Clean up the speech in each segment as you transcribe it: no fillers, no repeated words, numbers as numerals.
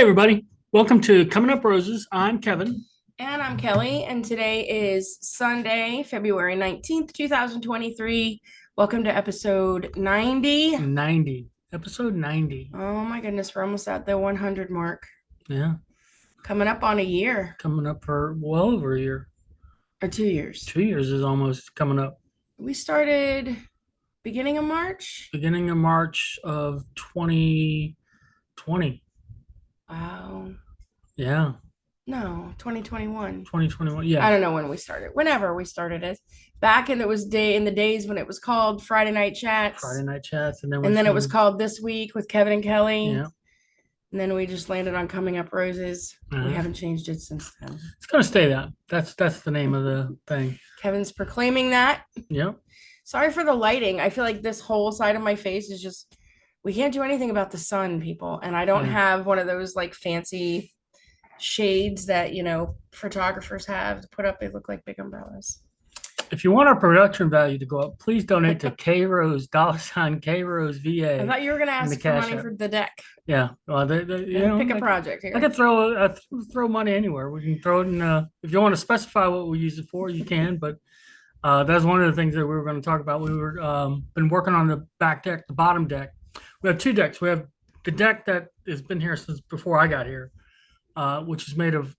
everybody. Welcome to Coming Up Roses. I'm Kevin. And I'm Kelly, and today is Sunday, February 19th, 2023. Welcome to episode 90. Episode 90. Oh my goodness, we're almost at the 100 mark. Yeah. Coming up on a year. Coming up for well over a year. Or 2 years. 2 years is almost coming up. We started beginning of March? Beginning of March of 2020. Wow. Yeah. No, 2021. 2021. Yeah. I don't know when we started. Whenever we started it. Back in the days when it was called Friday Night Chats. Friday Night Chats. And then it was called This Week with Kevin and Kelly. Yeah. And then we just landed on Coming Up Roses. We haven't changed it since then. It's gonna stay that. That's the name of the thing. Kevin's proclaiming that. Yep. Sorry for the lighting. I feel like this whole side of my face is just, we can't do anything about the sun, people. And I don't have one of those like fancy shades that, photographers have to put up. They look like big umbrellas. If you want our production value to go up, please donate to K Rose, $K Rose VA. I thought you were going to ask for money for the deck. Yeah. Well, pick a project here. I could throw money anywhere. We can throw it in. If you want to specify what we use it for, you can. But that's one of the things that we were going to talk about. We were been working on the back deck, the bottom deck. We have two decks. We have the deck that has been here since before I got here, which is made of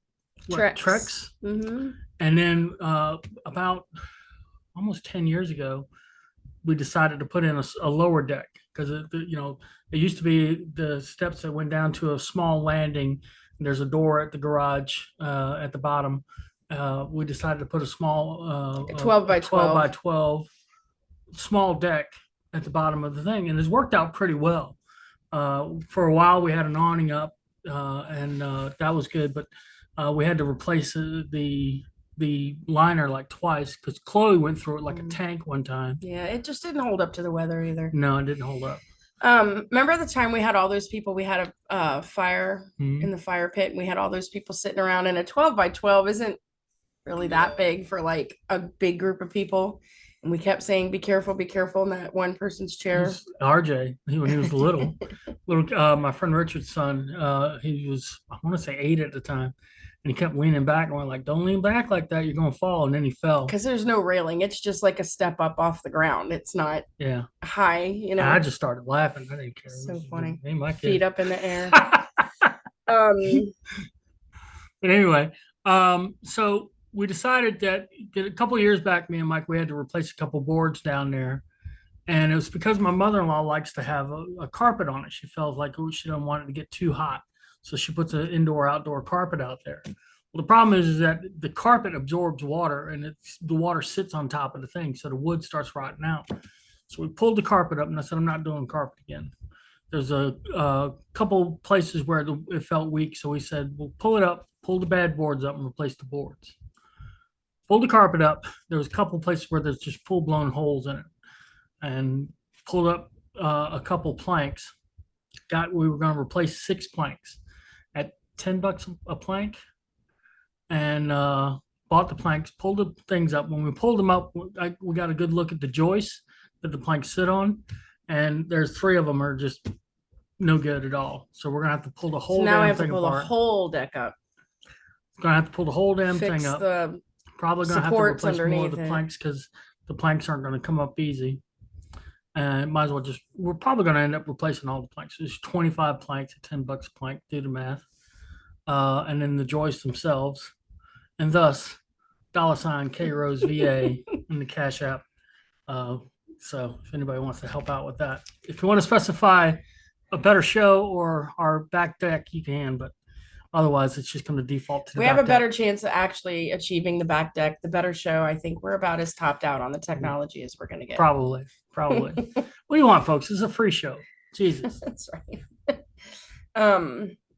Trex. Mm-hmm. And then about almost 10 years ago, we decided to put in a lower deck because it used to be the steps that went down to a small landing. And there's a door at the garage at the bottom. We decided to put a small 12 by 12 small deck at the bottom of the thing, and it's worked out pretty well. For a while, we had an awning up, and that was good, but we had to replace the liner like twice because Chloe went through it like a tank one time. Yeah, it just didn't hold up to the weather either. No, it didn't hold up. Remember the time we had all those people? We had a fire in the fire pit, and we had all those people sitting around. And a 12 by 12 isn't really that big for like a big group of people. And we kept saying, be careful, in that one person's chair. RJ, when he was little, my friend Richard's son, he was, I want to say 8 at the time. And he kept leaning back and we're like, don't lean back like that. You're going to fall. And then he fell. Because there's no railing. It's just like a step up off the ground. It's not high, I just started laughing. I didn't care. So funny. My feet up in the air. But anyway, so we decided that a couple of years back, me and Mike, we had to replace a couple boards down there. And it was because my mother-in-law likes to have a carpet on it. She felt like she don't want it to get too hot. So she puts an indoor-outdoor carpet out there. Well, the problem is that the carpet absorbs water and the water sits on top of the thing. So the wood starts rotting out. So we pulled the carpet up and I said, I'm not doing carpet again. There's a couple places where it felt weak. So we said, we'll pull it up, pull the bad boards up and replace the boards. Pulled the carpet up. There was a couple places where there's just full-blown holes in it. And pulled up a couple planks. We were going to replace 6 planks at $10 a plank, and bought the planks, pulled the things up. When we pulled them up, we got a good look at the joists that the planks sit on, and there's 3 of them are just no good at all. So we're gonna have to pull the whole damn thing apart. Now we have to pull the whole deck up. Gonna have to pull the whole damn thing up. Probably gonna have to replace more of the planks because the planks aren't gonna come up easy. And might as well we're probably going to end up replacing all the planks. There's 25 planks at $10 a plank, do the math. And then the joists themselves. And thus, $K Rose VA in the Cash App. So if anybody wants to help out with that. If you want to specify a better show or our back deck, you can, but otherwise it's just going to default to the We have a better chance of actually achieving the back deck. The better show, I think we're about as topped out on the technology as we're going to get. Probably. What do you want, folks? This is a free show. Jesus. That's right.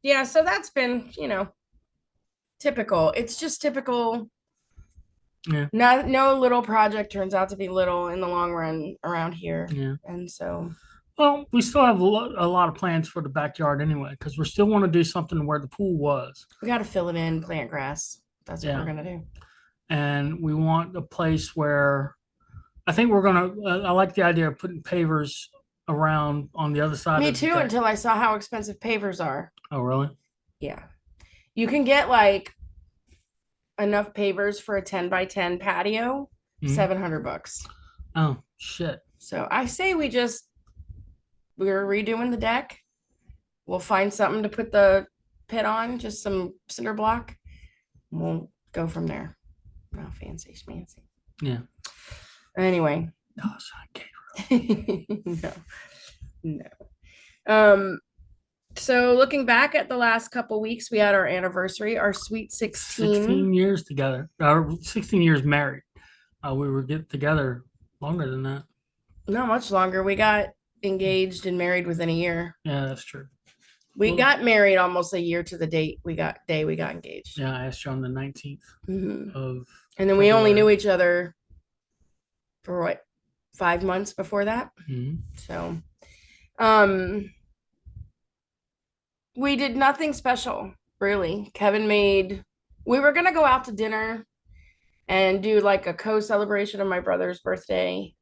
Yeah, so that's been, typical. It's just typical. Yeah. No little project turns out to be little in the long run around here. Yeah. And so. Well, we still have a lot of plans for the backyard anyway, because we still want to do something where the pool was. We got to fill it in, plant grass. That's what we're going to do. And we want a place where I think we're going to, I like the idea of putting pavers around on the other side. Me too, until I saw how expensive pavers are. Oh, really? Yeah. You can get like enough pavers for a 10 by 10 patio, Mhm. $700. Oh shit. So I say we're redoing the deck. We'll find something to put the pit on, just some cinder block. We'll go from there. No fancy schmancy. Yeah. Anyway. No, it's not gay. No, no. Um, so looking back at the last couple weeks, we had our anniversary, our sweet 16. 16 years together. 16 years married. We were get together longer than that. Not much longer. We got engaged and married within a year. Yeah, that's true. We Well, got married almost a year to the day we got engaged. yeah, I asked you on the 19th of And then we only knew each other for what, 5 months before that. So we did nothing special, really. We were gonna go out to dinner and do like a co-celebration of my brother's birthday.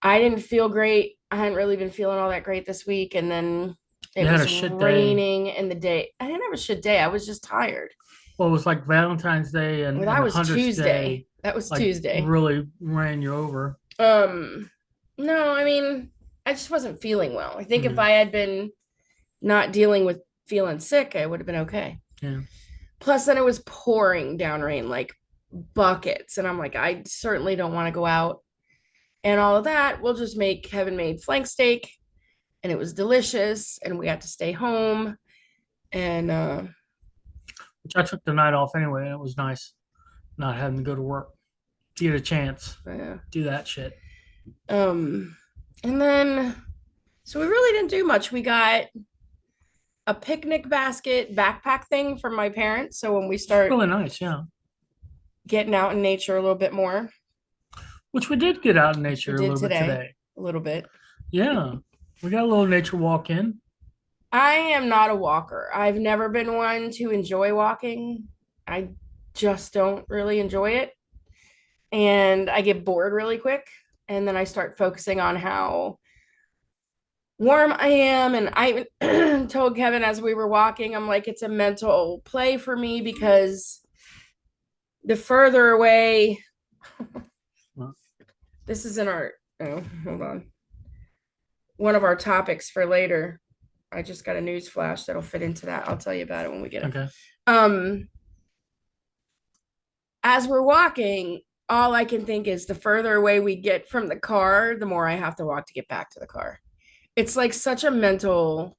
I didn't feel great. I hadn't really been feeling all that great this week. And then it was raining in the day. I didn't have a shit day. I was just tired. Well, it was like Valentine's Day and, Well, that was 100th Tuesday. Day, That was like, Tuesday. really ran you over. No, I mean, I just wasn't feeling well. I think if I had been not dealing with feeling sick, I would have been okay. Yeah. Plus, then it was pouring down rain like buckets. And I'm like, I certainly don't want to go out and all of that. We'll just make Kevin made flank steak, and it was delicious. And we got to stay home. And Which I took the night off anyway, and it was nice not having to go to work. Get a chance, do that shit. And then, so we really didn't do much. We got a picnic basket backpack thing from my parents. So when we start really nice, yeah, getting out in nature a little bit more, which we did get out in nature a little bit today. A little bit. Yeah, we got a little nature walk in. I am not a walker. I've never been one to enjoy walking. I just don't really enjoy it. And I get bored really quick. And then I start focusing on how warm I am. And I told Kevin as we were walking, I'm like, it's a mental play for me because the further away, this is in our, oh, hold on. One of our topics for later. I just got a news flash that'll fit into that. I'll tell you about it when we get it. Okay. As we're walking, all I can think is the further away we get from the car, the more I have to walk to get back to the car. It's like such a mental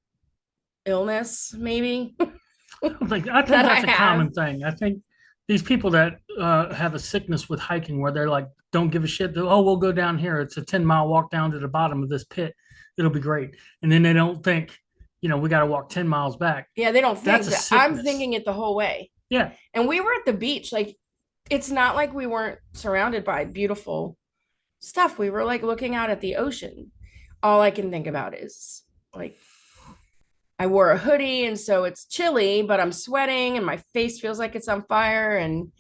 illness, maybe. I think that's a common thing. I think these people that have a sickness with hiking where they're like, don't give a shit. Oh, we'll go down here. It's a 10-mile walk down to the bottom of this pit. It'll be great. And then they don't think, we got to walk 10 miles back. Yeah, they don't think that. I'm thinking it the whole way. Yeah. And we were at the beach. Like, it's not like we weren't surrounded by beautiful stuff. We were like looking out at the ocean. All I can think about is like, I wore a hoodie and so it's chilly, but I'm sweating and my face feels like it's on fire and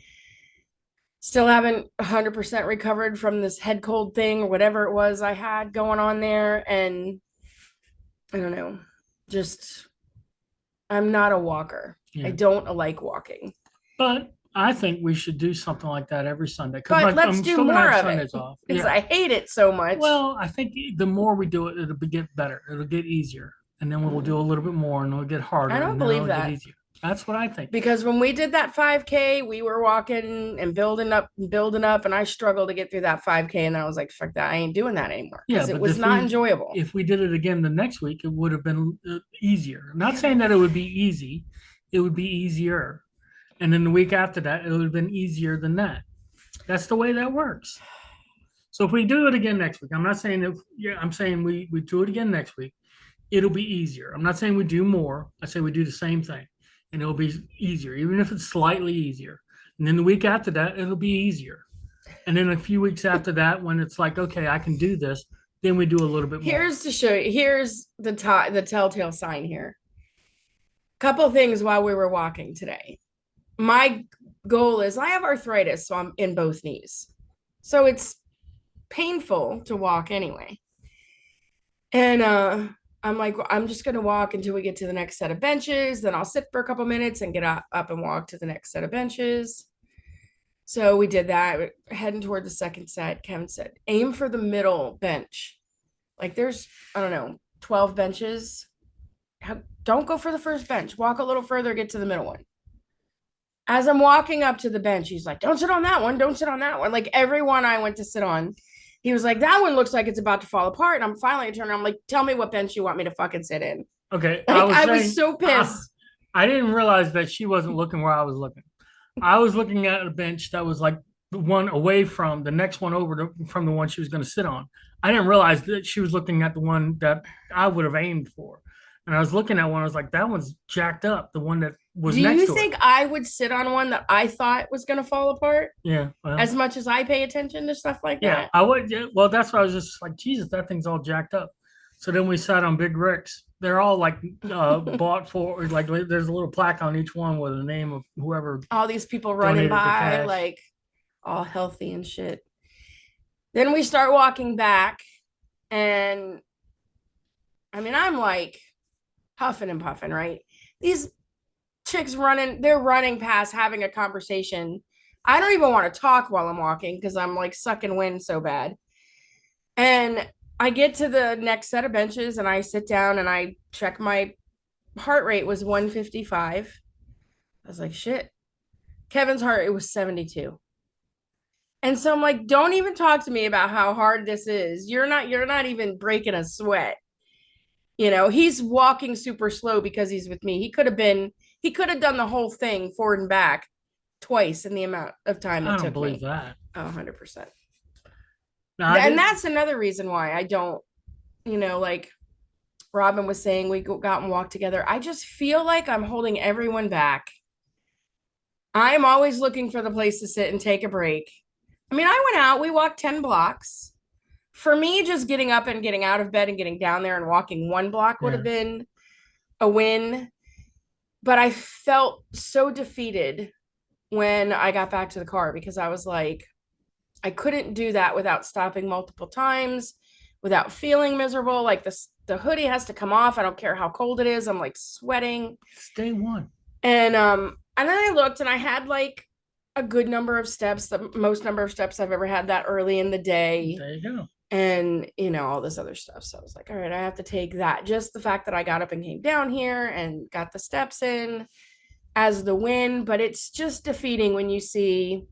still haven't 100% recovered from this head cold thing or whatever it was I had going on there. And I don't know, just, I'm not a walker. Yeah. I don't like walking. But I think we should do something like that every Sunday. But let's do more of it because I hate it so much. Well, I think the more we do it, it'll get better. It'll get easier. And then we'll do a little bit more and it'll get harder. I don't believe that. That's what I think. Because when we did that 5K, we were walking and building up, and I struggled to get through that 5K. And I was like, fuck that. I ain't doing that anymore. Yeah, it was not enjoyable. If we did it again the next week, it would have been easier. I'm not saying that it would be easy. It would be easier. And then the week after that, it would have been easier than that. That's the way that works. So if we do it again next week, I'm not saying I'm saying we do it again next week. It'll be easier. I'm not saying we do more. I say we do the same thing and it'll be easier, even if it's slightly easier. And then the week after that, it'll be easier. And then a few weeks after that, when it's like, okay, I can do this, then we do a little bit more. Here's to show you. Here's the telltale sign here. Couple things while we were walking today. My goal is I have arthritis, so I'm in both knees. So it's painful to walk anyway. And I'm like, I'm just gonna walk until we get to the next set of benches. Then I'll sit for a couple minutes and get up and walk to the next set of benches. So we did that. Heading toward the second set, Kevin said, aim for the middle bench. Like there's, I don't know, 12 benches. Don't go for the first bench. Walk a little further, get to the middle one. As I'm walking up to the bench, he's like, don't sit on that one. Don't sit on that one. Like everyone I went to sit on, he was like, that one looks like it's about to fall apart. And I'm finally turning. I'm like, tell me what bench you want me to fucking sit in. Okay. Like, I was so pissed. I didn't realize that she wasn't looking where I was looking. I was looking at a bench that was like the one away from the next one over from the one she was going to sit on. I didn't realize that she was looking at the one that I would have aimed for. And I was looking at one, I was like, that one's jacked up. The one that was next to it. Do you think I would sit on one that I thought was going to fall apart? Yeah. Well, as much as I pay attention to stuff like that? Yeah, I would. Yeah, well, that's why I was just like, Jesus, that thing's all jacked up. So then we sat on big Ricks. They're all like bought for, like there's a little plaque on each one with the name of whoever. All these people running by, like all healthy and shit. Then we start walking back, and I mean, I'm like huffing and puffing, right? These chicks running, they're running past, having a conversation. I don't even want to talk while I'm walking because I'm like sucking wind so bad. And I get to the next set of benches and I sit down and I check my heart rate was 155. I was like, shit. Kevin's heart rate was 72. And so I'm like, don't even talk to me about how hard this is. You're not even breaking a sweat. You know, he's walking super slow because he's with me. He could have done the whole thing forward and back twice in the amount of time it took me. I don't believe that. Oh, 100%. No, and that's another reason why I don't, you know, like Robin was saying, we go out and walk together. I just feel like I'm holding everyone back. I'm always looking for the place to sit and take a break. I mean, I went out, we walked 10 blocks. For me, just getting up and getting out of bed and getting down there and walking 1 block would have been a win. But I felt so defeated when I got back to the car because I was like, I couldn't do that without stopping multiple times, without feeling miserable. Like the hoodie has to come off. I don't care how cold it is. I'm like sweating. It's day one. And then I looked and I had like a good number of steps, the most number of steps I've ever had that early in the day. There you go. And, you know, all this other stuff. So I was like, all right, I have to take that. Just the fact that I got up and came down here and got the steps in as the win. But it's just defeating when you see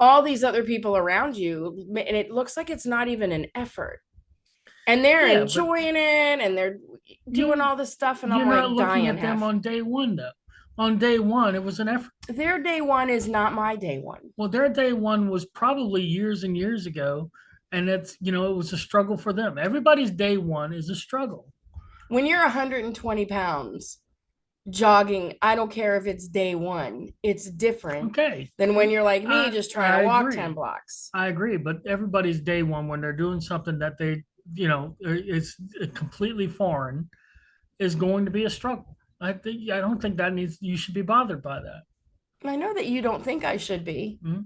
all these other people around you and it looks like it's not even an effort. And they're enjoying it and they're doing all this stuff. And I'm like, dying. You're not looking at them on day one, though. On day one, it was an effort. Their day one is not my day one. Well, their day one was probably years and years ago. And it's, you know, it was a struggle for them. Everybody's day one is a struggle. When you're 120 pounds jogging, I don't care if it's day one, it's different than when you're like me, just trying to walk 10 blocks. I agree. But everybody's day one when they're doing something that they, you know, it's completely foreign is going to be a struggle. I don't think you should be bothered by that. I know that you don't think I should be. Mm-hmm.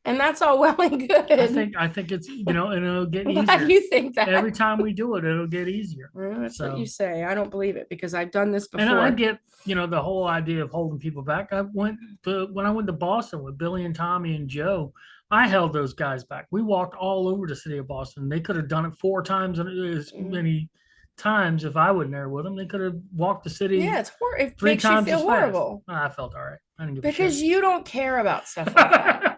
And that's all well and good. I think it's, you know, and it'll get easier. Why do you think that? Every time we do it, it'll get easier. Well, that's what you say. I don't believe it because I've done this before. And I get, you know, the whole idea of holding people back. When I went to Boston with Billy and Tommy and Joe, I held those guys back. We walked all over the city of Boston. They could have done it 4 times as many times if I wasn't there with them. They could have walked the city. Yeah, it's horrible. It makes you feel horrible. I felt all right. I didn't give because you don't care about stuff like that.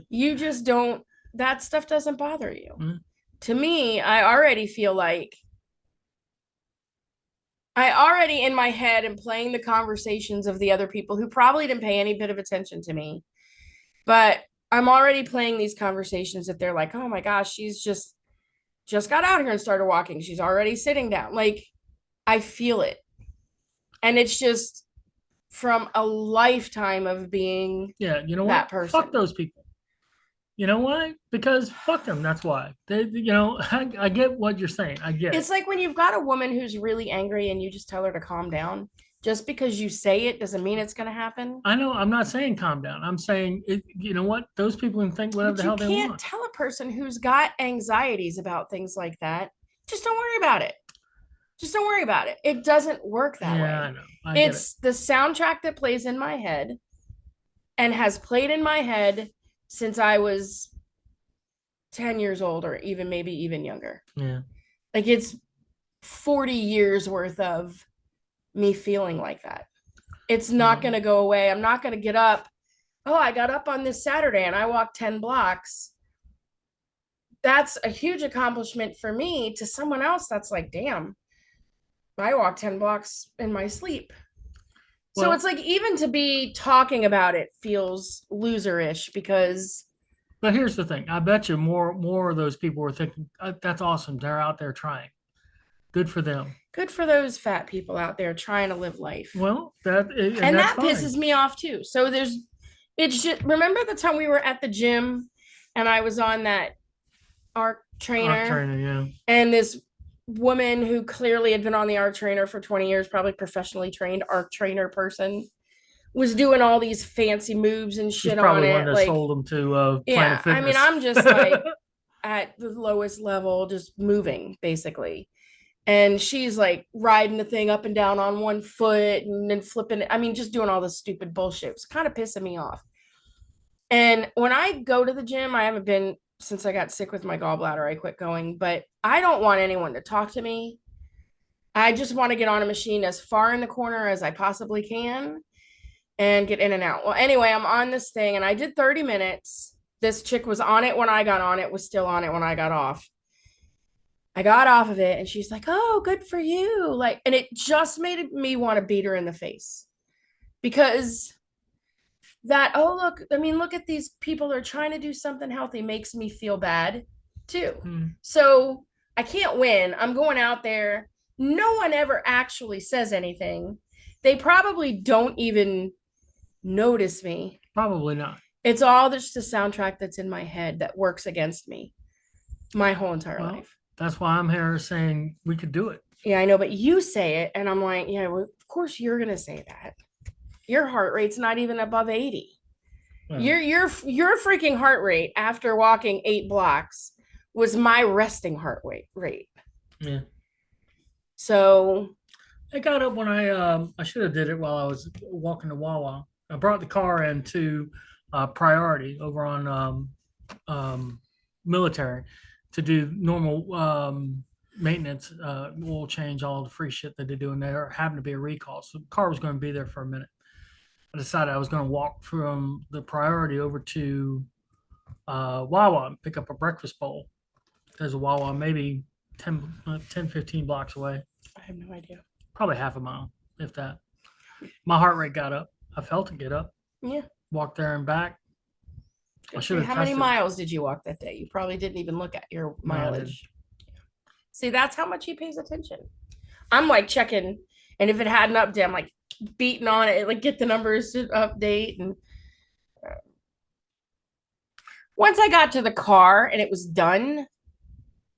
You just don't, that stuff doesn't bother you. Mm-hmm. To me, I already feel like in my head am playing the conversations of the other people who probably didn't pay any bit of attention to me. But I'm already playing these conversations that they're like, oh my gosh, she's just got out here and started walking. She's already sitting down. Like, I feel it. And it's just from a lifetime of being you know that what? person. Fuck those people. You know why? Because fuck them. That's why. You know, I get what you're saying. I get it's like when you've got a woman who's really angry and you just tell her to calm down. Just because you say it doesn't mean it's going to happen. I know. I'm not saying calm down. I'm saying, you know what? Those people can think whatever the hell they want. You can't tell a person who's got anxieties about things like that. Just don't worry about it. Just don't worry about it. It doesn't work that Yeah, way. I know. I get it. It's the soundtrack that plays in my head and has played in my head since I was 10 years old or even maybe even younger. Yeah. Like it's 40 years worth of me feeling like that. It's not going to go away. I'm not going to get up. Oh, I got up on this Saturday and I walked 10 blocks. That's a huge accomplishment for me. To someone else, that's like, damn, I walked 10 blocks in my sleep. So Well, it's like even to be talking about it feels loserish because but here's the thing. I bet you more of those people were thinking, that's awesome. They're out there trying. Good for them. good for those fat people out there trying to live life. Well, and And that's that fine. pisses me off too. So it's just, remember the time we were at the gym and I was on that arc Arc trainer trainer, yeah. and this woman who clearly had been on the arc trainer for 20 years, probably professionally trained arc trainer person, was doing all these fancy moves and She's shit on probably one it. that Like, sold them to Planet yeah, I mean, Fitness. I'm just like at the lowest level, just moving basically. And she's like riding the thing up and down on one foot and then flipping it. I mean, just doing all this stupid bullshit. It's kind of pissing me off. And when I go to the gym, I haven't been since I got sick with my gallbladder. I quit going, but I don't want anyone to talk to me. I just want to get on a machine as far in the corner as I possibly can and get in and out. Well, anyway, I'm on this thing and I did 30 minutes. This chick was on it when I got on it, was still on it when I got off. I got off of it and she's like, "Oh, good for you." Like, and it just made me want to beat her in the face because that, oh, look, I mean, look at these people that are trying to do something healthy makes me feel bad too. So I can't win. I'm going out there. No one ever actually says anything. They probably don't even notice me. Probably not. It's all just a soundtrack that's in my head that works against me my whole entire life. That's why I'm here saying we could do it. Yeah, I know, but you say it, and I'm like, yeah, well, of course you're gonna say that. Your heart rate's not even above 80. Well, your freaking heart rate after walking 8 blocks was my resting heart rate. Yeah. So I got up when I should have did it while I was walking to Wawa. I brought the car into Priority over on Military to do normal maintenance, oil change, all the free shit that they do, and there happened to be a recall, so the car was going to be there for a minute. I decided I was going to walk from the Priority over to Wawa and pick up a breakfast bowl. There's a Wawa maybe 10, 15 blocks away. I have no idea. Probably half a mile, if that. My heart rate got up. I felt it get up. Yeah. Walked there and back. I should have. How many miles did you walk that day? You probably didn't even look at your mileage. See, that's how much he pays attention. I'm like checking, and if it had an update, I'm like beating on it, like get the numbers to update. And once I got to the car and it was done,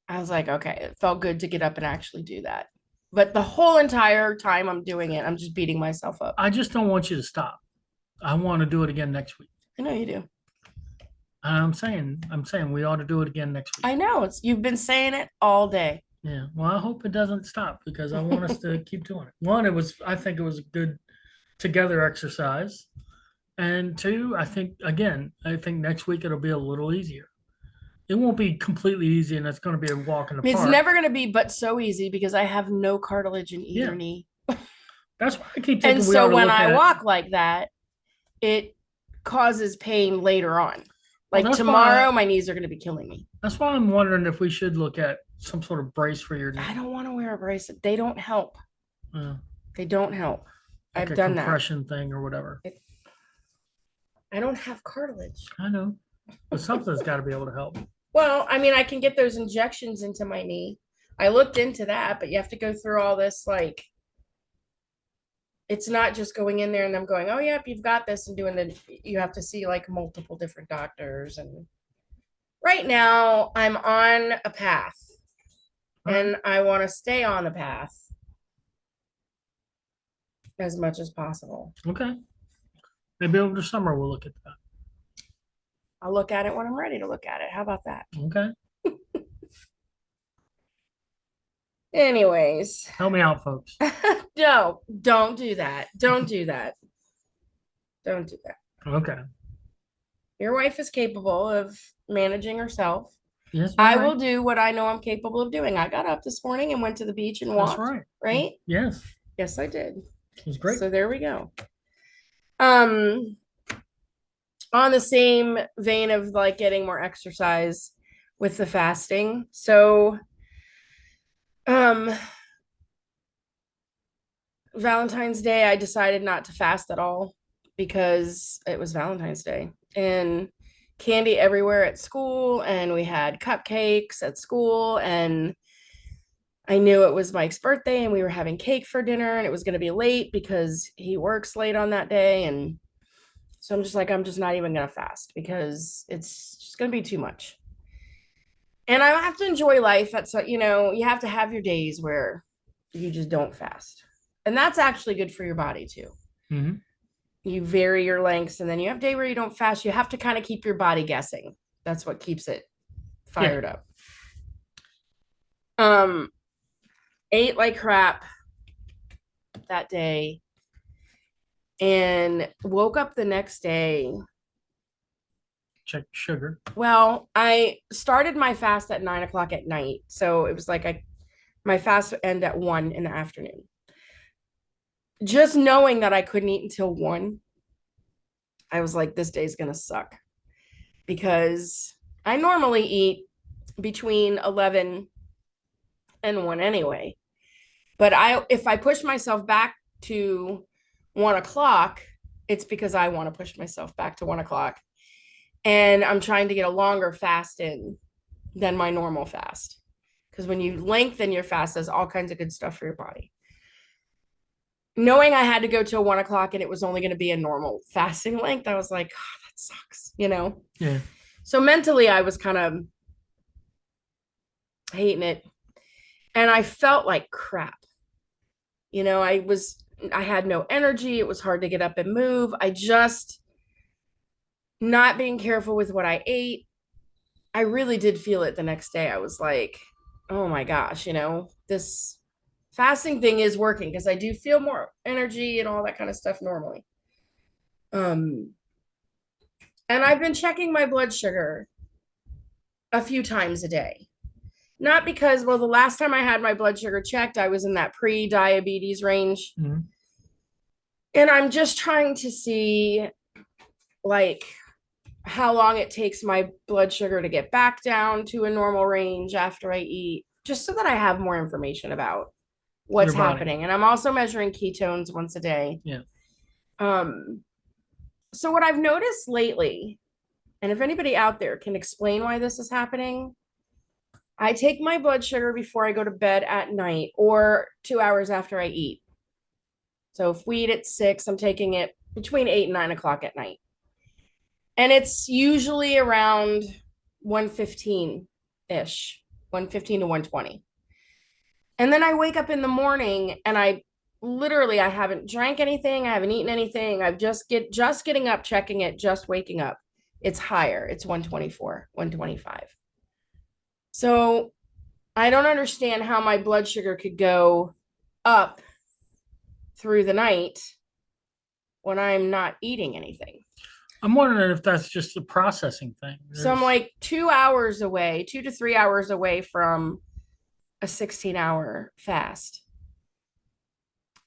I was like, okay, it felt good to get up and actually do that. But the whole entire time I'm doing it, I'm just beating myself up. I just don't want you to stop. I want to do it again next week. I know you do. I'm saying we ought to do it again next week. I know you've been saying it all day. Yeah. Well, I hope it doesn't stop because I want us to keep doing it. One, I think it was a good together exercise. And two, I think next week it'll be a little easier. It won't be completely easy, and it's going to be a walk in the park. It's never going to be but so easy because I have no cartilage in either knee. That's why I keep thinking. And so when I walk like that, it causes pain later on. Like tomorrow, my knees are going to be killing me. That's why I'm wondering if we should look at some sort of brace for your knee. I don't want to wear a brace. They don't help. They don't help. Like I've done that. Compression thing or whatever. I don't have cartilage. I know. But something's got to be able to help. Well, I mean, I can get those injections into my knee. I looked into that, but you have to go through all this, like, it's not just going in there and them going, oh, yep, you've got this and doing you have to see like multiple different doctors. And right now I'm on a path and I want to stay on the path as much as possible. Okay. Maybe over the summer we'll look at that. I'll look at it when I'm ready to look at it. How about that? Okay. Anyways, Help me out, folks. no, don't do that. Don't do that. Don't do that. Okay. Your wife is capable of managing herself. Yes, I ma'am. will do what I know I'm capable of doing. I got up this morning and went to the beach and That's walked, right. right? Yes. Yes, I did. It was great. So there we go. Um, on the same vein of like getting more exercise with the fasting. So, um, Valentine's Day, I decided not to fast at all because it was Valentine's Day and candy everywhere at school. And we had cupcakes at school. And I knew it was Mike's birthday and we were having cake for dinner and it was going to be late because he works late on that day. And so I'm just like, I'm just not even going to fast because it's just going to be too much. And I have to enjoy life. That's, you have to have your days where you just don't fast. And that's actually good for your body too. Mm-hmm. You vary your lengths and then you have a day where you don't fast. You have to kind of keep your body guessing. That's what keeps it fired up. Ate like crap that day and woke up the next day. Check sugar. Well, I started my fast at 9 o'clock at night. So it was like my fast would end at 1 in the afternoon. Just knowing that I couldn't eat until 1, I was like, this day's gonna suck. Because I normally eat between 11 and 1 anyway. But if I push myself back to 1 o'clock, it's because I want to push myself back to 1 o'clock. And I'm trying to get a longer fast in than my normal fast. Because when you lengthen your fast, there's all kinds of good stuff for your body. Knowing I had to go till 1 o'clock and it was only going to be a normal fasting length, I was like, oh, that sucks, Yeah. So mentally, I was kind of hating it. And I felt like crap. I had no energy. It was hard to get up and move. I just, not being careful with what I ate, I really did feel it the next day. I was like, oh my gosh, this fasting thing is working because I do feel more energy and all that kind of stuff normally. And I've been checking my blood sugar a few times a day. Not because, well, the last time I had my blood sugar checked, I was in that pre-diabetes range. Mm-hmm. And I'm just trying to see, like, how long it takes my blood sugar to get back down to a normal range after I eat, just so that I have more information about what's happening. And I'm also measuring ketones once a day. Yeah. So what I've noticed lately, and if anybody out there can explain why this is happening, I take my blood sugar before I go to bed at night or 2 hours after I eat. So if we eat at 6, I'm taking it between 8 and 9 o'clock at night. And it's usually around 115-ish, 115 to 120. And then I wake up in the morning and I haven't drank anything. I haven't eaten anything. I've just getting up, checking it, just waking up. It's higher. It's 124, 125. So I don't understand how my blood sugar could go up through the night when I'm not eating anything. I'm wondering if that's just a processing thing. So I'm like 2 hours away, 2 to 3 hours away from a 16-hour fast.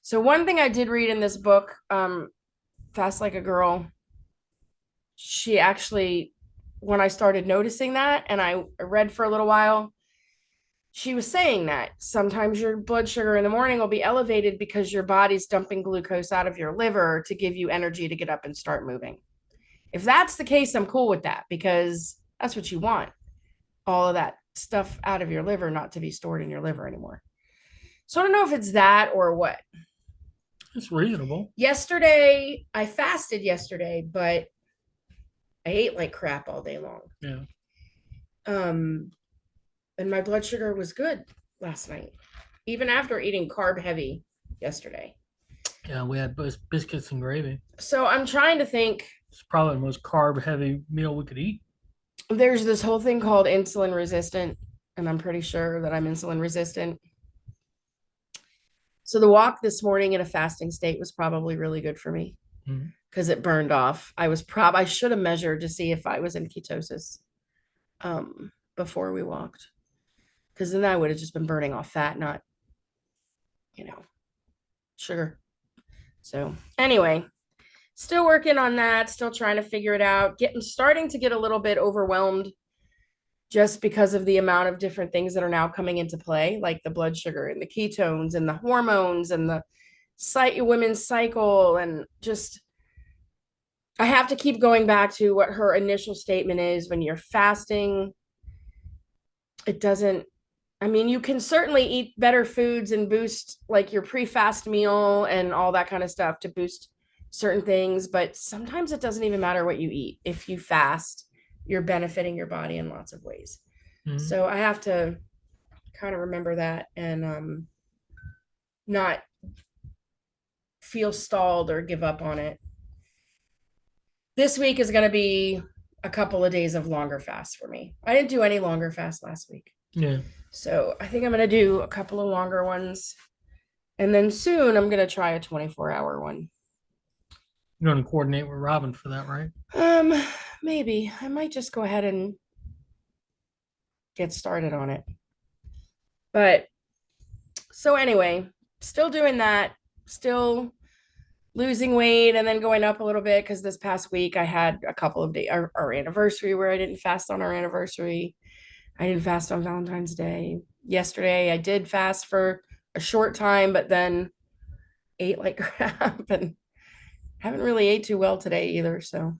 So one thing I did read in this book, Fast Like a Girl, she actually, when I started noticing that and I read for a little while, she was saying that sometimes your blood sugar in the morning will be elevated because your body's dumping glucose out of your liver to give you energy to get up and start moving. If that's the case, I'm cool with that because that's what you want. All of that stuff out of your liver, not to be stored in your liver anymore. So I don't know if it's that or what. It's reasonable. Yesterday, I fasted yesterday, but I ate like crap all day long. Yeah. And my blood sugar was good last night, even after eating carb heavy yesterday. Yeah, we had biscuits and gravy. So I'm trying to think. It's probably the most carb heavy meal we could eat. There's this whole thing called insulin resistant, and I'm pretty sure that I'm insulin resistant. So the walk this morning in a fasting state was probably really good for me because it burned off. I should have measured to see if I was in ketosis before we walked. Because then I would have just been burning off fat, not, sugar. So anyway, still working on that, still trying to figure it out, starting to get a little bit overwhelmed just because of the amount of different things that are now coming into play, like the blood sugar and the ketones and the hormones and the women's cycle. And just, I have to keep going back to what her initial statement is. When you're fasting, it doesn't, I mean, you can certainly eat better foods and boost like your pre-fast meal and all that kind of stuff to boost certain things, but sometimes it doesn't even matter what you eat. If you fast, you're benefiting your body in lots of ways. So I have to kind of remember that and not feel stalled or give up on it. This week is going to be a couple of days of longer fast for me. I didn't do any longer fast last week. Yeah. So I think I'm going to do a couple of longer ones. And then soon I'm going to try a 24-hour one. You're going to coordinate with Robin for that, right? Maybe. I might just go ahead and get started on it. But so anyway, still doing that, still losing weight and then going up a little bit because this past week I had a couple of days, our anniversary where I didn't fast on our anniversary. I didn't fast on Valentine's Day. Yesterday I did fast for a short time, but then ate like crap and haven't really ate too well today either. So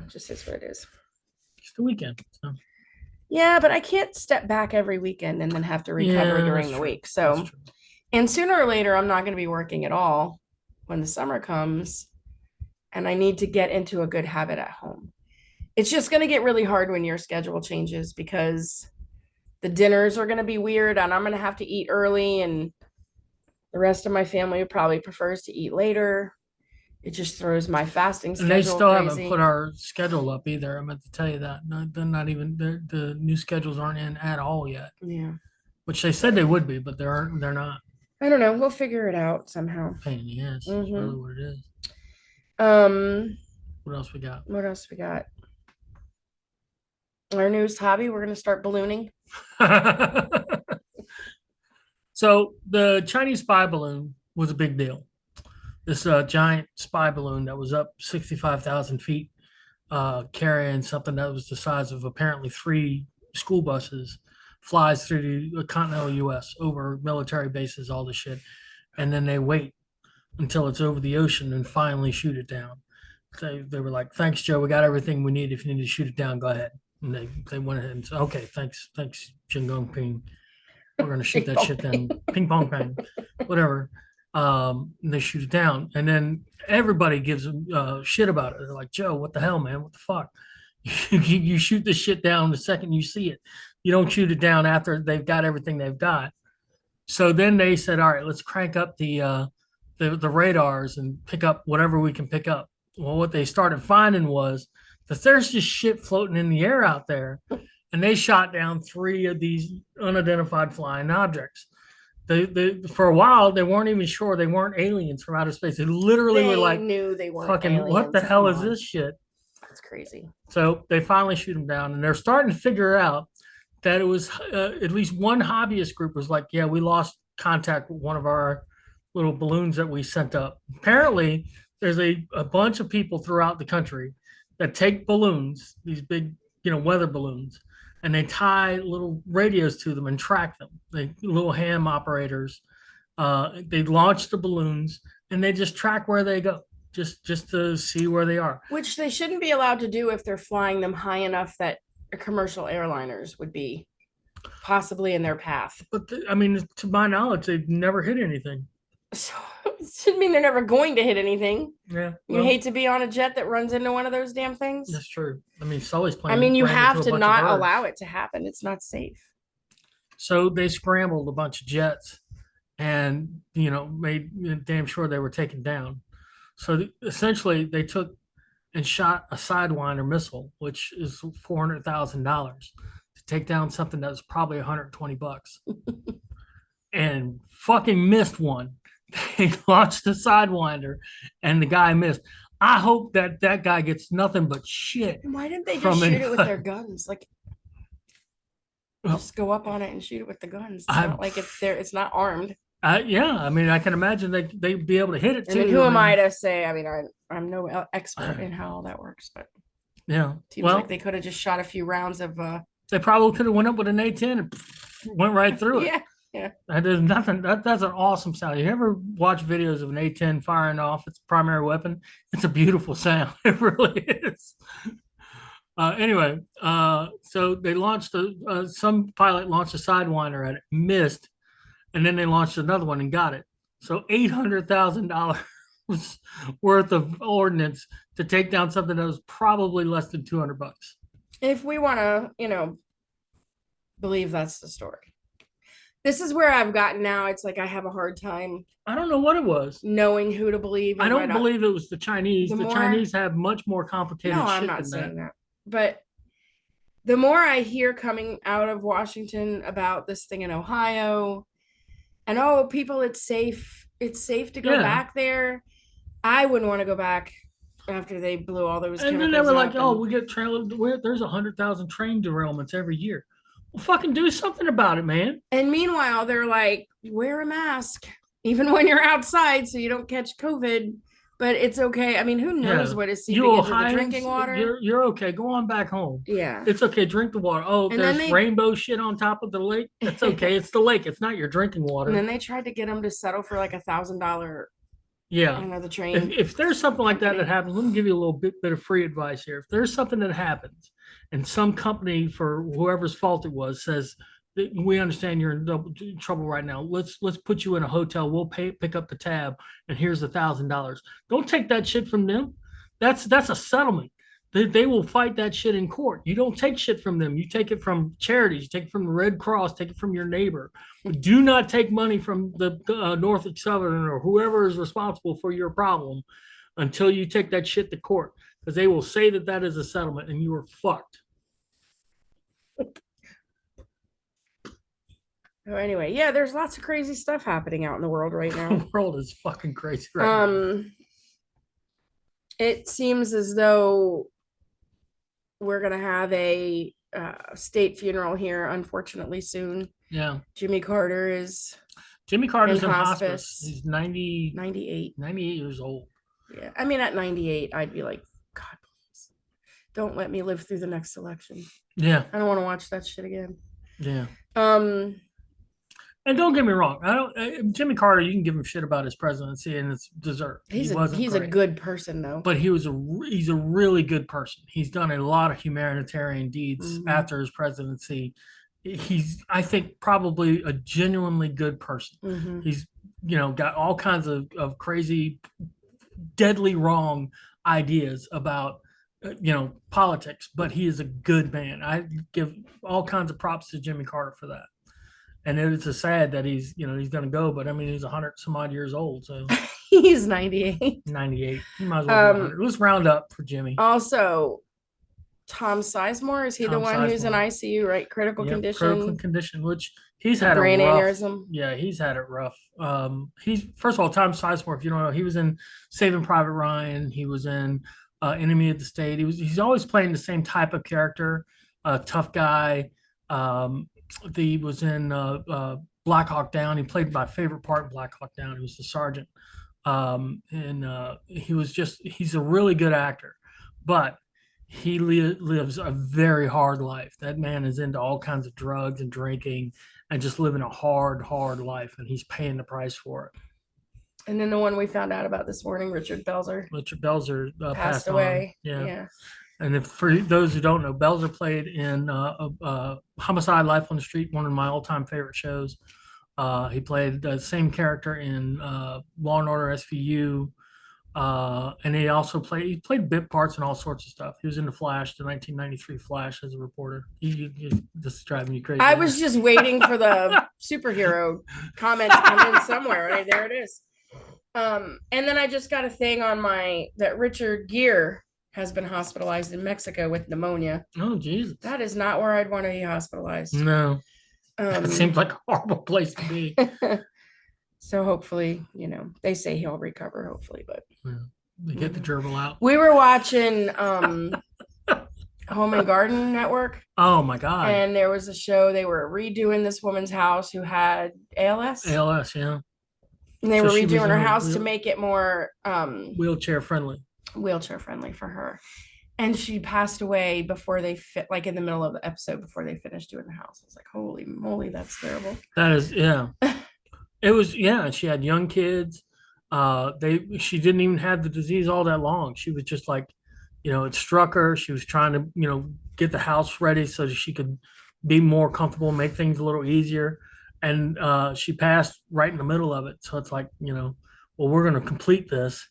just is what it is. It's the weekend. So. Yeah, but I can't step back every weekend and then have to recover during the week. So, and sooner or later, I'm not going to be working at all when the summer comes, and I need to get into a good habit at home. It's just going to get really hard when your schedule changes because the dinners are going to be weird and I'm going to have to eat early, and the rest of my family probably prefers to eat later. It just throws my fasting schedule. And they still haven't put our schedule up either. I meant to tell you that. No, they're not even, the new schedules aren't in at all yet. Yeah. Which they said they would be, but they're not. I don't know. We'll figure it out somehow. Pain in the ass. That's really what it is. What else we got? Our newest hobby, we're going to start ballooning. So the Chinese spy balloon was a big deal. This giant spy balloon that was up 65,000 feet, carrying something that was the size of apparently 3 school buses, flies through the continental U.S. over military bases, all the shit, and then they wait until it's over the ocean and finally shoot it down. They were like, "Thanks, Joe. We got everything we need. If you need to shoot it down, go ahead." And they went ahead and said, "Okay, thanks, Jing Gong Ping. We're gonna shoot that shit down. Ping pong pang, whatever." And they shoot it down, and then everybody gives them shit about it. They're like, "Joe, what the hell, man? What the fuck? You shoot this shit down the second you see it. You don't shoot it down after they've got everything they've got." So then they said, "All right, let's crank up the radars and pick up whatever we can pick up." Well, what they started finding was that there's just shit floating in the air out there, and they shot down 3 of these unidentified flying objects. They for a while they weren't even sure they weren't aliens from outer space. They literally were like, knew they weren't fucking aliens. What the hell is this shit? That's crazy. So they finally shoot them down, and they're starting to figure out that it was at least one hobbyist group was like, "Yeah, we lost contact with one of our little balloons that we sent up." Apparently, there's a bunch of people throughout the country that take balloons, these big, weather balloons, and they tie little radios to them and track them. Little ham operators. They launch the balloons and they just track where they go, just to see where they are. Which they shouldn't be allowed to do if they're flying them high enough that commercial airliners would be possibly in their path. But to my knowledge, they've never hit anything. So it shouldn't mean they're never going to hit anything. Yeah. You hate to be on a jet that runs into one of those damn things. That's true. Sully's playing. You have to not allow it to happen. It's not safe. So they scrambled a bunch of jets and, made damn sure they were taken down. So essentially they took and shot a Sidewinder missile, which is $400,000 to take down something that was probably $120. and fucking missed one. They launched the Sidewinder, and the guy missed. I hope that that guy gets nothing but shit. Why didn't they just from shoot it with anybody. their guns? Like, Well, just go up on it and shoot it with the guns. It's I, not like it's there. It's not armed. yeah, I mean, I can imagine they'd be able to hit it I too. mean, who am mean, I to say? I mean, I'm no expert in how all that works, but yeah. seems Well, like they could have just shot a few rounds of. they probably could have went up with an A10 and went right through it. Yeah, yeah. There's nothing. That's an awesome sound. You ever watch videos of an A10 firing off its primary weapon? It's a beautiful sound. It really is. Anyway, so they launched some pilot launched a Sidewinder at it, missed, and then they launched another one and got it. So $800,000 worth of ordnance to take down something that was probably less than $200. If we want to, believe that's the story. This is where I've gotten now. It's like I have a hard time I don't know what it was. knowing who to believe. I don't believe it was the Chinese. The Chinese have much more complicated No, shit I'm not than saying that. But the more I hear coming out of Washington about this thing in Ohio, and people, it's safe. It's safe to go back there. I wouldn't want to go back after they blew all those. And then they were like, "Oh, we get there's 100,000 train derailments every year." Well, fucking do something about it, man. And meanwhile, they're like, wear a mask even when you're outside so you don't catch COVID. But it's okay. I mean, who knows what is seeping into the drinking water? You're okay. Go on back home. Yeah. It's okay. Drink the water. Oh, and there's rainbow shit on top of the lake. That's okay. It's the lake. It's not your drinking water. And then they tried to get them to settle for like $1,000. Yeah. The train. If there's something like that happens, let me give you a little bit of free advice here. If there's something that happens and some company, for whoever's fault it was, says, we understand you're in trouble right now. Let's put you in a hotel. We'll pick up the tab, and here's $1,000. Don't take that shit from them. That's a settlement. They will fight that shit in court. You don't take shit from them. You take it from charities. You take it from the Red Cross. Take it from your neighbor. Do not take money from the Norfolk Southern or whoever is responsible for your problem until you take that shit to court, because they will say that is a settlement, and you are fucked. Oh, anyway, yeah, there's lots of crazy stuff happening out in the world right now. The world is fucking crazy right now. It seems as though we're gonna have a state funeral here, unfortunately, soon. Yeah. Jimmy Carter's in hospice. He's 98 years old. Yeah. I mean, at 98, I'd be like, God, please don't let me live through the next election. Yeah. I don't want to watch that shit again. Yeah. And don't get me wrong, Jimmy Carter, you can give him shit about his presidency and it's deserved. He's a good person though. But he's a really good person. He's done a lot of humanitarian deeds after his presidency. He's, I think, probably a genuinely good person. He's, got all kinds of crazy, deadly wrong ideas about politics, but he is a good man. I give all kinds of props to Jimmy Carter for that. And it's a sad that he's going to go, but I mean, he's 100 some odd years old. So he's 98. 98. He might as well be 100. Let's round up for Jimmy. Also, Tom Sizemore, is he the one who's in ICU, right? Critical condition, which he's had brain a rough, aneurysm. Yeah, he's had it rough. He's, first of all, Tom Sizemore, if you don't know, he was in Saving Private Ryan. He was in Enemy of the State. He's always playing the same type of character, tough guy. He was in Black Hawk Down. He played my favorite part in Black Hawk Down. He was the sergeant. He's a really good actor, but he lives a very hard life. That man is into all kinds of drugs and drinking and just living a hard life, and he's paying the price for it. And then the one we found out about this morning, Richard Belzer passed away. Yeah. And for those who don't know, Belzer played in Homicide: Life on the Street, one of my all-time favorite shows. He played the same character in Law and Order SVU, and he also played bit parts and all sorts of stuff. He was in the Flash, the 1993 Flash, as a reporter. This is driving you crazy. I was just waiting for the superhero comment to come in somewhere. Right there, it is. And then I just got a thing on that Richard Gere has been hospitalized in Mexico with pneumonia. Oh, Jesus. That is not where I'd want to be hospitalized. No. It seems like a horrible place to be. So hopefully, they say he'll recover, hopefully, but Yeah. They get the gerbil out. we were watching Home and Garden Network. Oh my God. And there was a show, they were redoing this woman's house who had ALS. ALS, yeah. And they were redoing her house to make it more wheelchair friendly for her. And she passed away before they fit, like in the middle of the episode before they finished doing the house. I was like, holy moly, that's terrible. That is, yeah. It was, yeah. She had young kids. She didn't even have the disease all that long. She was just like, it struck her. She was trying to, get the house ready so that she could be more comfortable, make things a little easier. And she passed right in the middle of it. So it's like, well, we're going to complete this.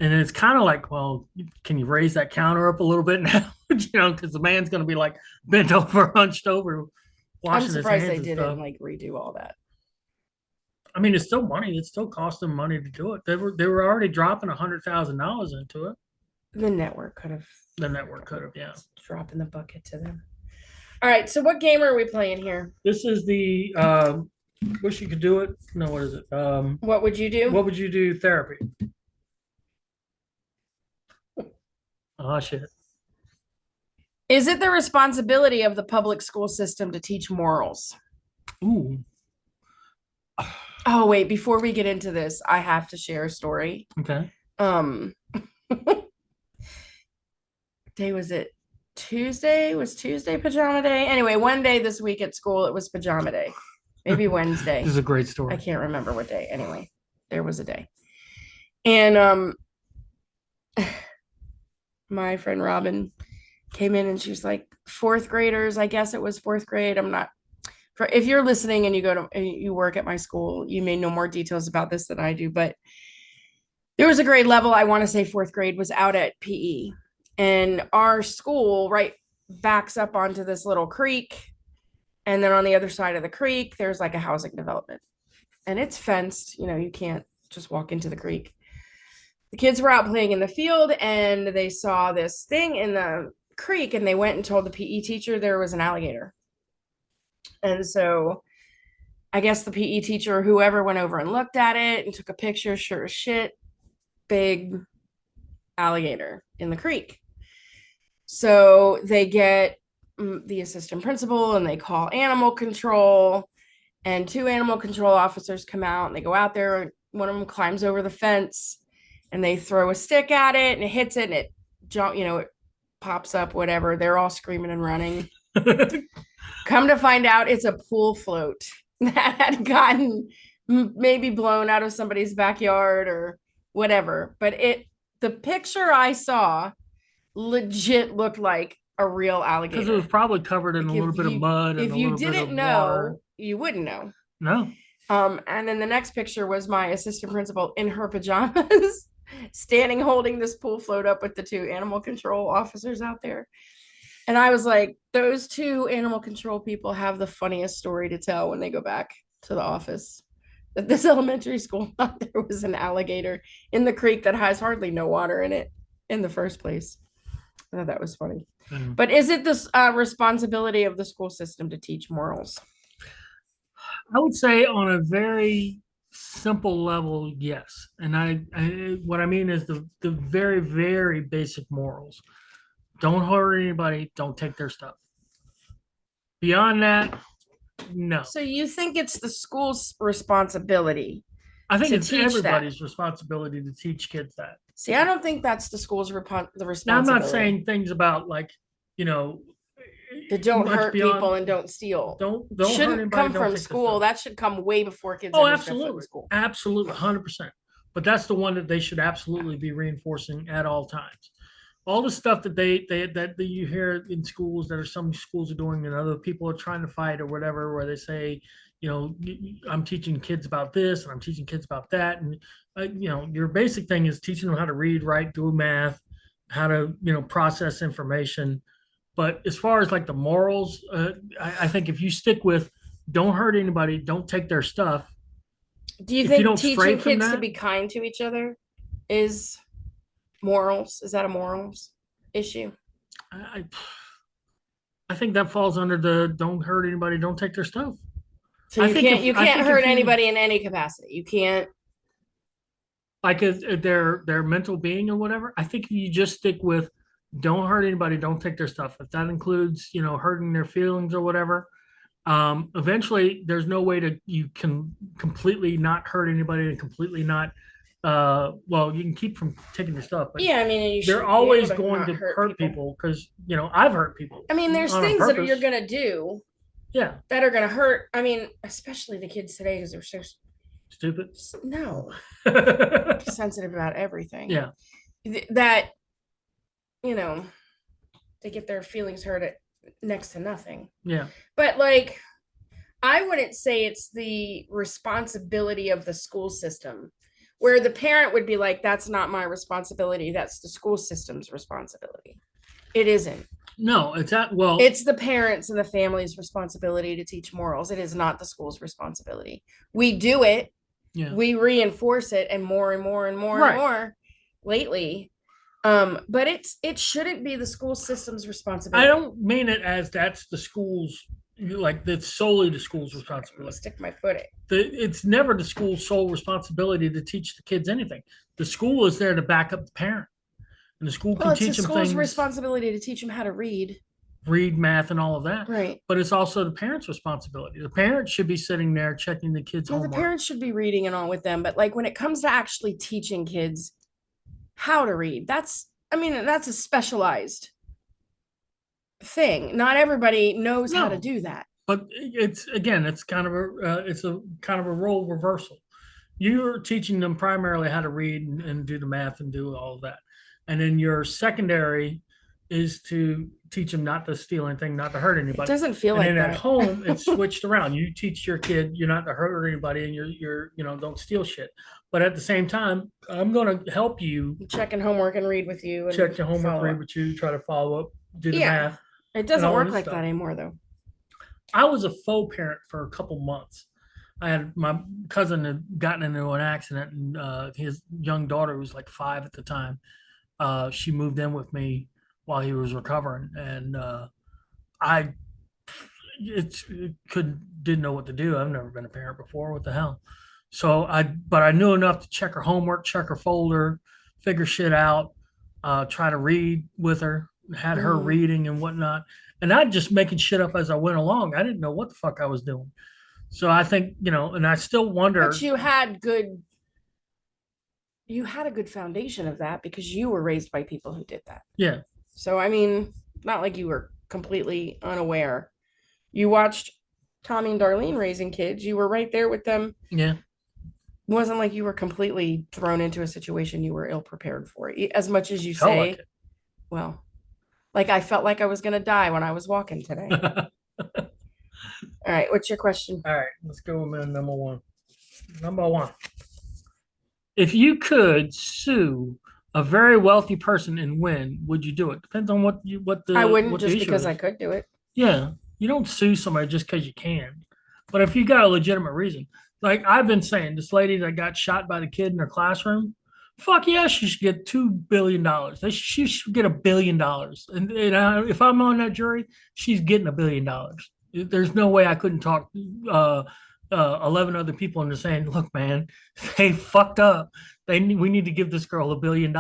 And it's kind of like, well, can you raise that counter up a little bit now? Because the man's going to be like bent over, hunched over, washing his hands. I'm surprised they didn't like redo all that. I mean, it's still money. It still cost them money to do it. They were already dropping $100,000 into it. The network could have. Yeah. Dropping the bucket to them. All right. So what game are we playing here? This is the wish you could do it. No, what is it? What would you do? What would you do? Therapy. Oh shit. Is it the responsibility of the public school system to teach morals? Ooh. Oh, wait, before we get into this, I have to share a story. Okay. Day was it? Tuesday? Was Tuesday pajama day? Anyway, one day this week at school, it was pajama day. Maybe Wednesday. This is a great story. I can't remember what day. Anyway, there was a day. And my friend Robin came in and she was like, fourth graders, I guess it was fourth grade. I'm not. If you're listening and you work at my school, you may know more details about this than I do, but there was a grade level, I want to say fourth grade, was out at PE. And our school backs up onto this little creek. And then on the other side of the creek, there's like a housing development. And it's fenced, you can't just walk into the creek. The kids were out playing in the field and they saw this thing in the creek and they went and told the PE teacher there was an alligator. And so I guess the PE teacher or whoever went over and looked at it and took a picture, sure as shit, big alligator in the creek. So they get the assistant principal and they call animal control, and 2 animal control officers come out and they go out there. One of them climbs over the fence and they throw a stick at it and it hits it and it it pops up, whatever. They're all screaming and running. Come to find out, it's a pool float that had gotten maybe blown out of somebody's backyard or whatever. But the picture I saw legit looked like a real alligator. Because it was probably covered in a little bit of mud. If you didn't know, you wouldn't know. No. And then the next picture was my assistant principal in her pajamas, standing holding this pool float up with the 2 animal control officers out there. And I was like, those 2 animal control people have the funniest story to tell when they go back to the office. That this elementary school thought there was an alligator in the creek that has hardly no water in it in the first place. I thought that was funny. Mm-hmm. But is it this responsibility of the school system to teach morals? I would say on a very simple level, yes. And what I mean is the very, very basic morals. Don't hurt anybody. Don't take their stuff. Beyond that, no. So you think it's the school's responsibility? I think it's everybody's responsibility to teach kids that. See, I don't think that's the school's responsibility. Now, I'm not saying things about like, that don't hurt people and don't steal. Don't shouldn't come from school. That should come way before kids. Oh, absolutely, absolutely, 100%. But that's the one that they should absolutely be reinforcing at all times. All the stuff that that you hear in schools that some schools are doing and other people are trying to fight or whatever, where they say, I'm teaching kids about this and I'm teaching kids about that, and your basic thing is teaching them how to read, write, do math, how to process information. But as far as like the morals, I think if you stick with don't hurt anybody, don't take their stuff. Do you think teaching kids to be kind to each other is morals? Is that a morals issue? I think that falls under the don't hurt anybody, don't take their stuff. So I think you I can't think hurt if you anybody in any capacity. You can't. like their mental being or whatever, I think you just stick with don't hurt anybody, don't take their stuff. If that includes, hurting their feelings or whatever, eventually there's no way to you can completely not hurt anybody and completely not well, you can keep from taking their stuff, but Yeah, I mean, you they're should be able always to going not to hurt hurt people. people because I've hurt people I mean, there's on things that you're purpose. gonna do Yeah, that are gonna hurt. I mean, especially the kids today because they're so stupid. no sensitive about everything. Yeah, That you know they get their feelings hurt at next to nothing. yeah. But like, I wouldn't say it's the responsibility of the school system, where the parent would be like, "That's not my responsibility. That's the school system's responsibility." It isn't. No, it's at well. It's the parents and the family's responsibility to teach morals. It is not the school's responsibility. We do it, Yeah, we reinforce it, and more and more and more and right. more lately. But it shouldn't be the school system's I responsibility. don't mean it as that's the school's like that's solely the school's I'm gonna responsibility. stick my foot in. It's never the school's sole responsibility to teach the kids anything. The school is there to back up the parent, and the school Well, can it's the teach them school's things, responsibility to teach them how to read. read, math, and all of that. Right. But it's also the parent's responsibility. The parent should be sitting there checking the kids' No, the homework. parents should be reading and all with them, but like when it comes to actually teaching kids how to read, that's a specialized thing. Not everybody knows how to No. do that. But it's kind of a role reversal. You're teaching them primarily how to read and do the math and do all of that, and then your secondary is to teach them not to steal anything, not to hurt It anybody. doesn't feel And like then at that. home, it's switched around. You teach your kid you're not to hurt anybody, and you're don't steal shit. But at the same time, I'm going to help you Checking homework and read with you and check your homework, follow read up. with you, try to follow up, do the Yeah. math. It and doesn't all work this like stuff. that anymore, though. I was a faux parent for a couple months. I had my cousin had gotten into an accident, and his young daughter, who was like 5 at the time, she moved in with me while he was recovering, and I it could didn't know what to do. I've never been a parent before. What the hell? But I knew enough to check her homework, check her folder, figure shit out, try to read with her, had her Mhm. reading and whatnot. And I just making shit up as I went along. I didn't know what the fuck I was doing. So I think, and I still wonder. But you had a good foundation of that because you were raised by people who did that. Yeah. So I mean, not like you were completely unaware. You watched Tommy and Darlene raising kids. You were right there with them. Yeah. It wasn't like you were completely thrown into a situation you were ill prepared for. As much as you Felt say, like it. well, like I felt like I was gonna die when I was walking today. All right, what's your question? All right, let's go with number one. Number one. If you could sue a very wealthy person and win, would you do it? Depends on I wouldn't what the just issue because is. I could do it. Yeah, you don't sue somebody just because you can. But if you got a legitimate reason, like I've been saying, this lady that got shot by the kid in her classroom, fuck yeah, she should get $2 billion. She should get $1 billion. And if I'm on that jury, she's getting $1 billion. There's no way I couldn't talk 11 other people into saying, look, man, they fucked up. We need to give this girl $1 billion.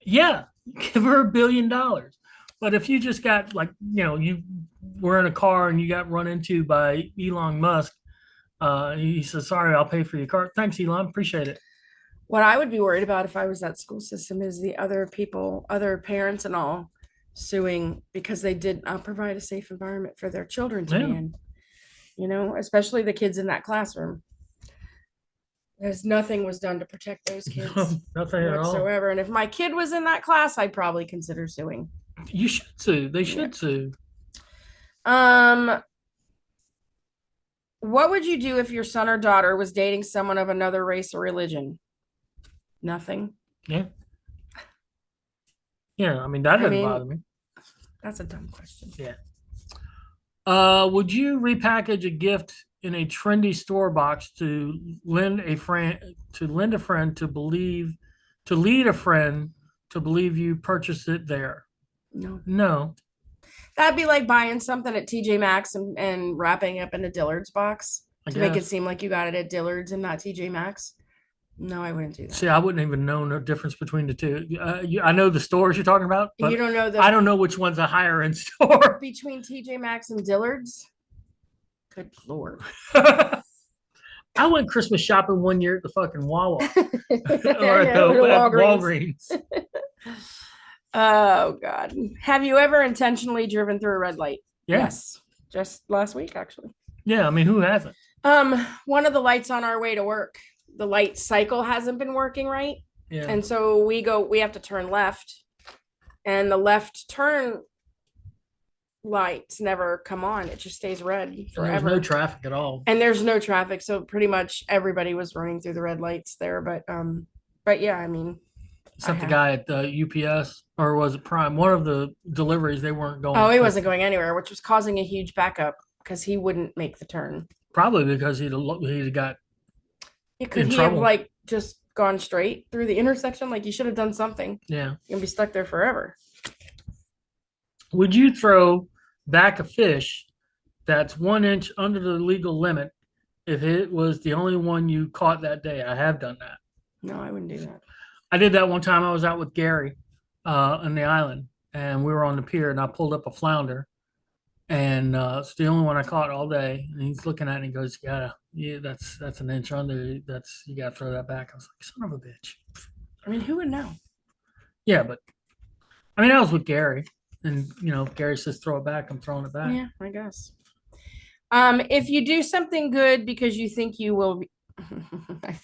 Yeah, give her $1 billion. But if you just got like, you were in a car and you got run into by Elon Musk, he says, sorry, I'll pay for your car. Thanks, Elon. Appreciate it. What I would be worried about if I was that school system is the other people, other parents and all suing because they did not provide a safe environment for their children to be Yeah. in, especially the kids in that classroom. There's nothing was done to protect those kids Nothing at all. whatsoever. And if my kid was in that class, I'd probably consider suing. You should sue. They should sue. What would you do if your son or daughter was dating someone of another race or religion? Nothing. Yeah. Yeah, I mean that doesn't bother me. That's a dumb question. Yeah. Would you repackage a gift in a trendy store box to lead a friend to lead a friend to believe you purchased it there? No. No. That'd be like buying something at TJ Maxx and wrapping up in a Dillard's box. I to make it guess. seem like you got it at Dillard's and not TJ Maxx. No, I wouldn't do that. See, I wouldn't even know no difference between the two. I know the stores you're talking about, You but don't know I the don't know which one's a higher end store. between TJ Maxx and Dillard's? Good Lord. I went Christmas shopping one year at the fucking Wawa or at Yeah, the or at Walgreens. Walgreens. Oh God. Have you ever intentionally driven through a red light? Yeah. Yes. Just last week, actually. Yeah, I mean, who hasn't? One of the lights on our way to work, the light cycle hasn't been working right. Yeah. And so we have to turn left, and the left turn lights never come on. It just stays red forever. There's no traffic at all. And there's no traffic, so pretty much everybody was running through the red lights there. But yeah, I mean, Except the guy at the UPS, or was it Prime? One of the deliveries, they weren't going. Oh, he wasn't going anywhere, which was causing a huge backup because he wouldn't make the turn. Probably because he'd got. Could he have like just gone straight through the intersection? Like, you should have done something. Yeah. You're gonna be stuck there forever. Would you throw back a fish that's 1 inch under the legal limit if it was the only one you caught that day? I have done that. No, I wouldn't do that. I did that one time. I was out with Gary on the island, and we were on the pier, and I pulled up a flounder, and it's the only one I caught all day. And he's looking at it and he goes, "Yeah, that's an inch under. That's you got to throw that back." I was like, "Son of a bitch." I mean, who would know? Yeah, but I mean, I was with Gary, and if Gary says throw it back, I'm throwing it back. Yeah, I guess. If you do something good because you think you will be,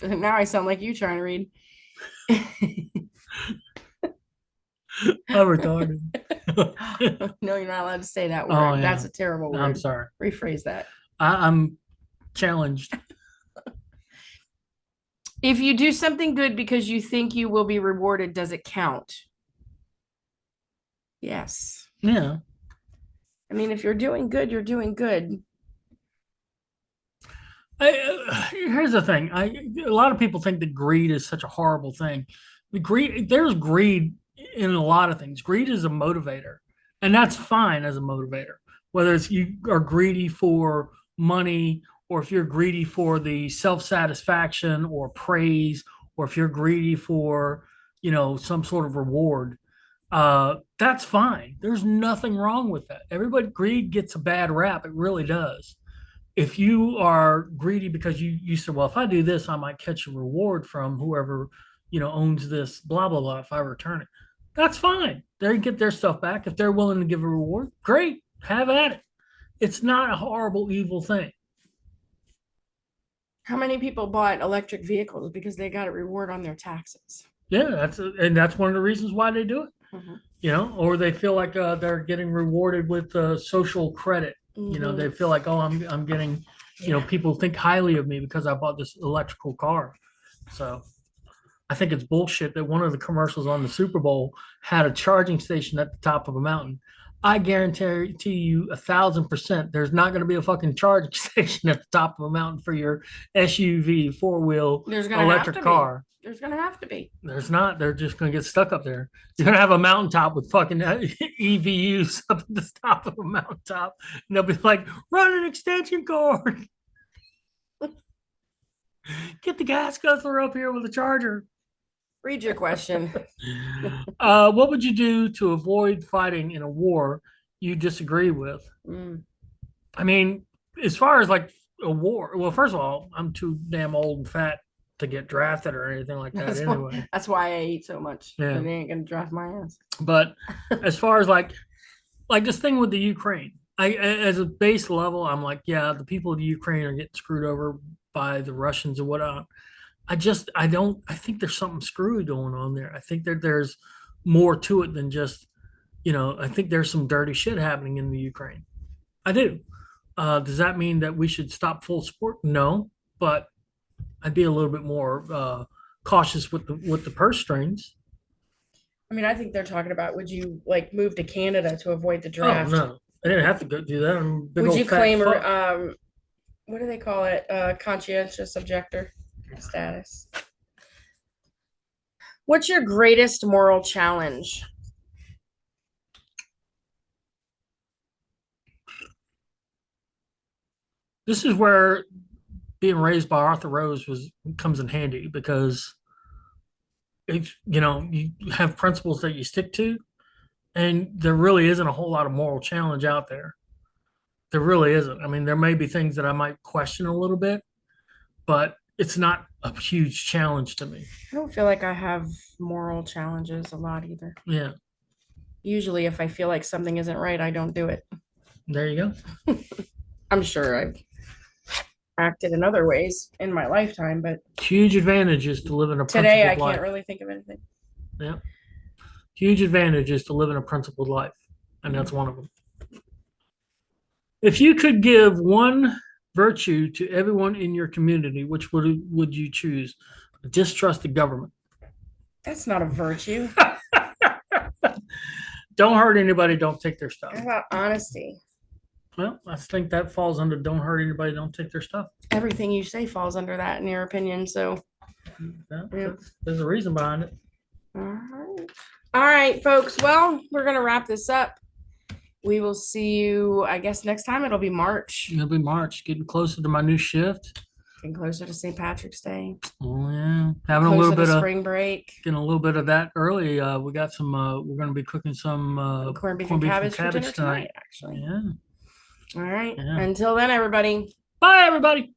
now I sound like you trying to read. I'm retarded. No, you're not allowed to say that word. Oh, yeah. That's a terrible word. I'm sorry. Rephrase that. I'm challenged. If you do something good because you think you will be rewarded, does it count? Yes. Yeah. I mean, if you're doing good, you're doing good. Here's the thing. A lot of people think that greed is such a horrible thing. There's greed in a lot of things. Greed is a motivator, and that's fine as a motivator. Whether it's you are greedy for money, or if you're greedy for the self-satisfaction or praise, or if you're greedy for, some sort of reward, that's fine. There's nothing wrong with that. Greed gets a bad rap. It really does. If you are greedy because you said, well, if I do this, I might catch a reward from whoever, owns this, blah, blah, blah, if I return it. That's fine. They get their stuff back. If they're willing to give a reward, great. Have at it. It's not a horrible, evil thing. How many people bought electric vehicles because they got a reward on their taxes? Yeah, that's one of the reasons why they do it. Mm-hmm. Or they feel like they're getting rewarded with social credit. Mm-hmm. They feel like, oh, I'm getting, people think highly of me because I bought this electrical car. So I think it's bullshit that one of the commercials on the Super Bowl had a charging station at the top of a mountain. I guarantee you 1,000% there's not going to be a fucking charging station at the top of a mountain for your SUV 4-wheel electric car. There's going to have to be. There's not. They're just going to get stuck up there. You're going to have a mountaintop with fucking EVUs up at the top of a mountaintop. And they'll be like, run an extension cord. Get the gas guzzler up here with a charger. Read your question. What would you do to avoid fighting in a war you disagree with? I mean, as far as like a war, well, first of all, I'm too damn old and fat to get drafted or anything like that anyway. That's why I eat so much. Yeah. They ain't gonna draft my ass. But as far as like this thing with the Ukraine, as a base level, I'm like, yeah, the people of the Ukraine are getting screwed over by the Russians and whatnot. I think there's something screwy going on there. I think that there's more to it than just, I think there's some dirty shit happening in the Ukraine. I do. Does that mean that we should stop full support? No, but I'd be a little bit more cautious with the purse strings. I mean, I think they're talking about, would you like move to Canada to avoid the draft? Oh, no, I didn't have to go do that. Would you claim, what do they call it? Conscientious objector status. What's your greatest moral challenge? This is where being raised by Arthur Rose comes in handy because if you have principles that you stick to, and there really isn't a whole lot of moral challenge out there. There really isn't. I mean, there may be things that I might question a little bit, but it's not a huge challenge to me. I don't feel like I have moral challenges a lot either. Yeah, Usually, if I feel like something isn't right, I don't do it. there you go. I'm sure I've acted in other ways in my lifetime, but Huge advantages to live in a today I principled life. can't really think of anything. Yeah, huge advantages to live in a principled life, and that's one of them. If you could give one virtue to everyone in your community, which would you choose? Distrust the government. That's not a virtue. Don't hurt anybody. Don't take their stuff. How about honesty? Well, I think that falls under don't hurt anybody. Don't take their stuff. Everything you say falls under that, in your opinion. So, Yeah, there's a reason behind it. All right, folks. Well, we're gonna wrap this up. We will see you, I guess, next time. It'll be March. It'll be March, getting closer to my new shift. Getting closer to St. Patrick's Day. Oh yeah, having a Closer little to bit of spring break. getting a little bit of that early. We got some. We're going to be cooking some Corned beef and cabbage for dinner tonight, actually. Yeah. All right. Yeah. Until then, everybody. Bye, everybody.